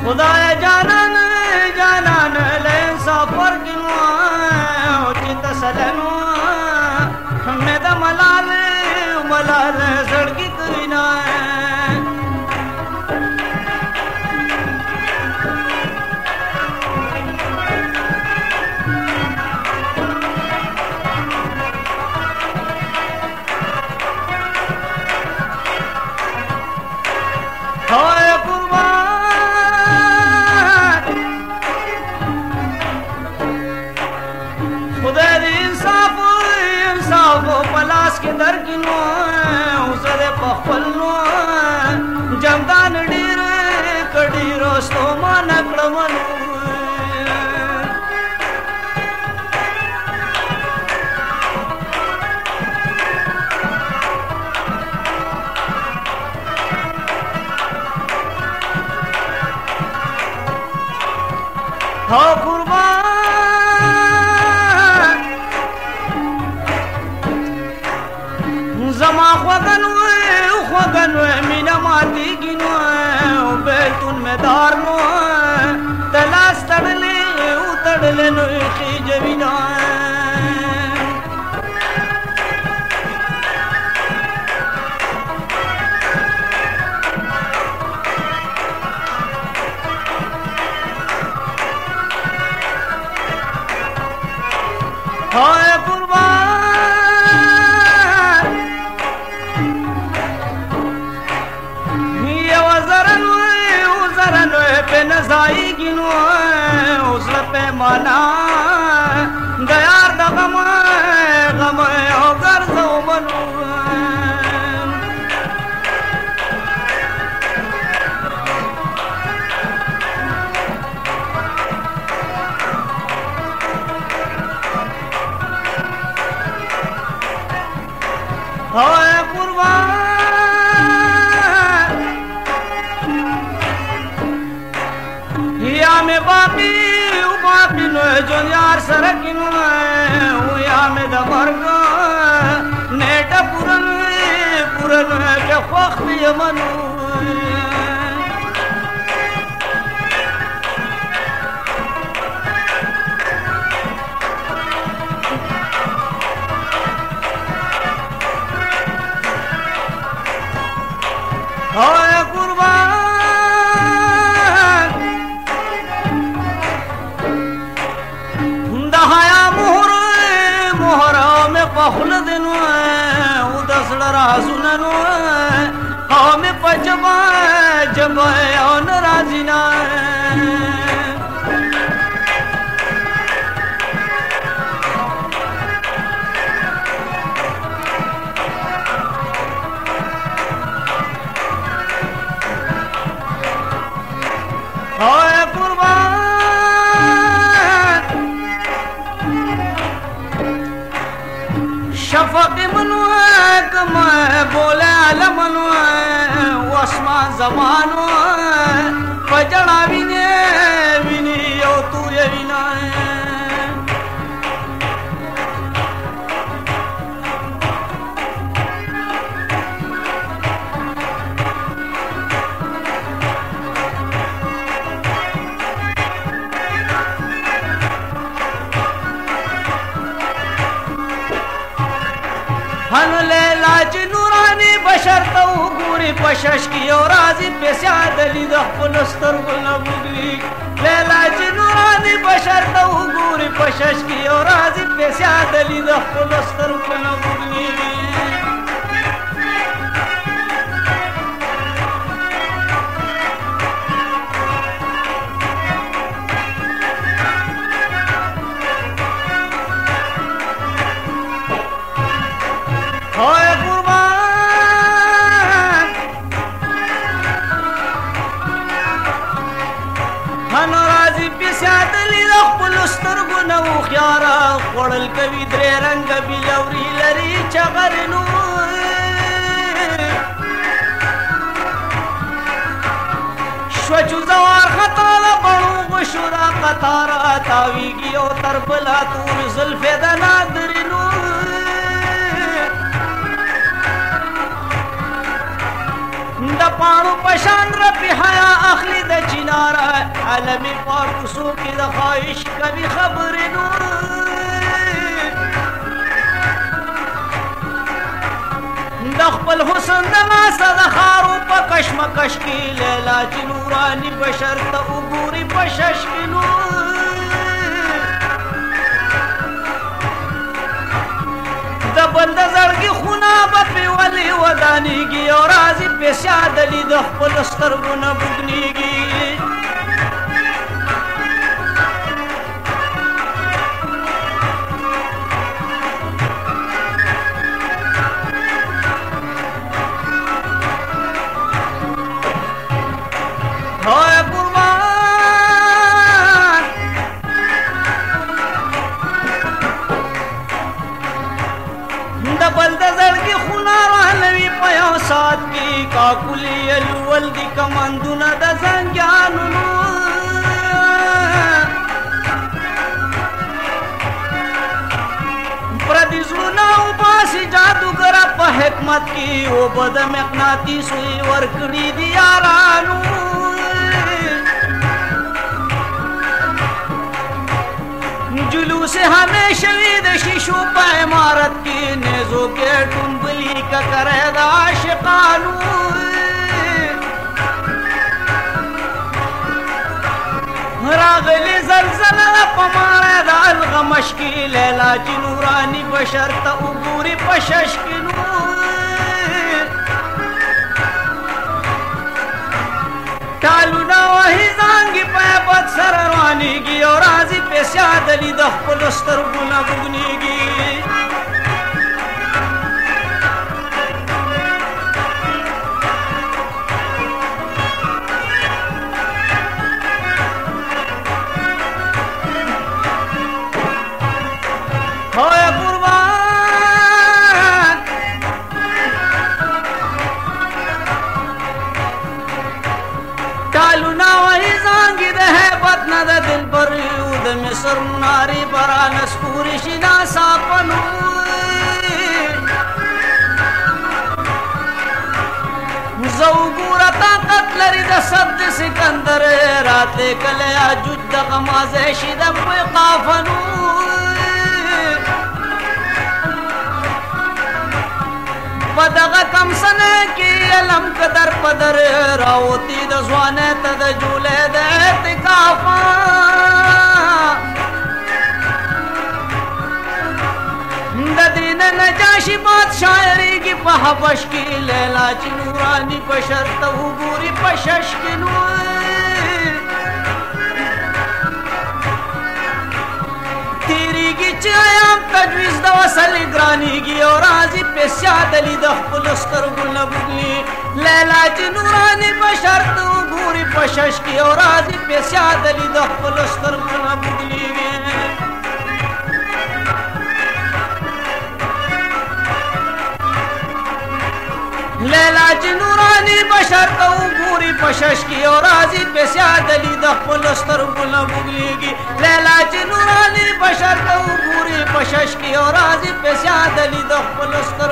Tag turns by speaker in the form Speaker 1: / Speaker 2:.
Speaker 1: खुदाए जानन जानन ले सफर किनो चित सलनो हमें द मलाल सड़की करीना हाय कुर्बान खुदा दी इंसाफ पलास के दर किनो उसरे पखलनो जमदान डीर कड़ी रोस्तो मानकड़ मनु हाँ कुर्बान जमा ख्वगन मीना माती गिनो बेतुन में दारनो तलास तड़ले उतड़ले नो खी जमीना हाय कुर्बान ये वज़रन पे नज़ाई गिनो उस पे माना गयार द गम हो गर्ज़ो बनो हाय कुर्बान या में बाकी नो जो यार सरकिनो या में दमर्ग नेट पुरन के ख्वाख यमनु हाय कुर्बान दहाया मोहरा में पहुल दिनो उदसड़ राजुननो हाँ में पजबा जब और राजिना हाय कुर्बान शफक मनु कम बोले आलम मनु वस्मा जमानो पजड़ा विनी ओ तू ये विना हनले लाज नूरानी बशर तो गुरी पशश की और राजी पे स्यादली दखलस्तर गुलबुगी ले लाज नूरानी बशर तो गुरी पशश की और राजी पे स्यादली दखलस्तर गुलबुगी हाय कुर्बान हनराजी पिस्यादली दखलस्तर गुनऊ ख्यारा खोड़ल कवि द्रे रंग बिलौरी लरी चगरनु श्वचु जवार खताला बड़ू गुशुरा कतारा तावीगी ओ तरबला तूर जुल्फे दनादरिनु पाणु पशान रपी हया अखली द चिनारा عالمي پاکسو کی د خواهش کبھی خبر نور د خپل حسن د لاسه د خارو په کشمکش کې لیلا چې نوراني بشر ته وګوري په شش کې نور د بل د زړګي خونه به پرې ولې ودانېږي او راځي پیسې عدلي د خپل سترګو نه بوږنېږي کاکلی الول دی کمندونه د زنګانونو پردي زړونه وباسي جادوګره په حکمت کې اوبه د مقناطیس ورکړي دي یارانو جلوس همیشه وي د شیشو په عمارت کې نیزو کې ټومبلي ککره د عاشقانو راغلی زلزله په ماره د الغمش کې لیلا چې نوراني بشر ته وګوري په شش کې ټالونه وهي زانګې په بد سره روانېږي او راځي پیسې عدلي د خپلو سترګو نه بوږنېږي مصر ناری برانس پوری شدا ساپنو زوګورا طاقت لري د صد سکندر رات کله اجود د غمازه شید په قافنو پدغه کم سنه کې علم قدر پدر راوتی د ځوانه ته د جوله د اعتکاف نجاشی بات شاعری کی په حبش کې لیلا چې نوراني بشر ته وګوري په شش کې تیریږي چې عیام تجویز د وصل ګرانېږي او راځي پیسې عدلي د خپلو سترګو نه بوږني لیلا چې نوراني بشر ته وګوري په شش کې او راځي پیسې عدلي د خپلو سترګو نه بوږنېږي لیلا چې نوراني بشر ته وګوري په شش کې او راځي پیسې عدلي د خپلو سترګو نه بوږنېږي لیلا چې نوراني بشر ته وګوري په شش کې او راځي پیسې عدلي د خپلو سترګو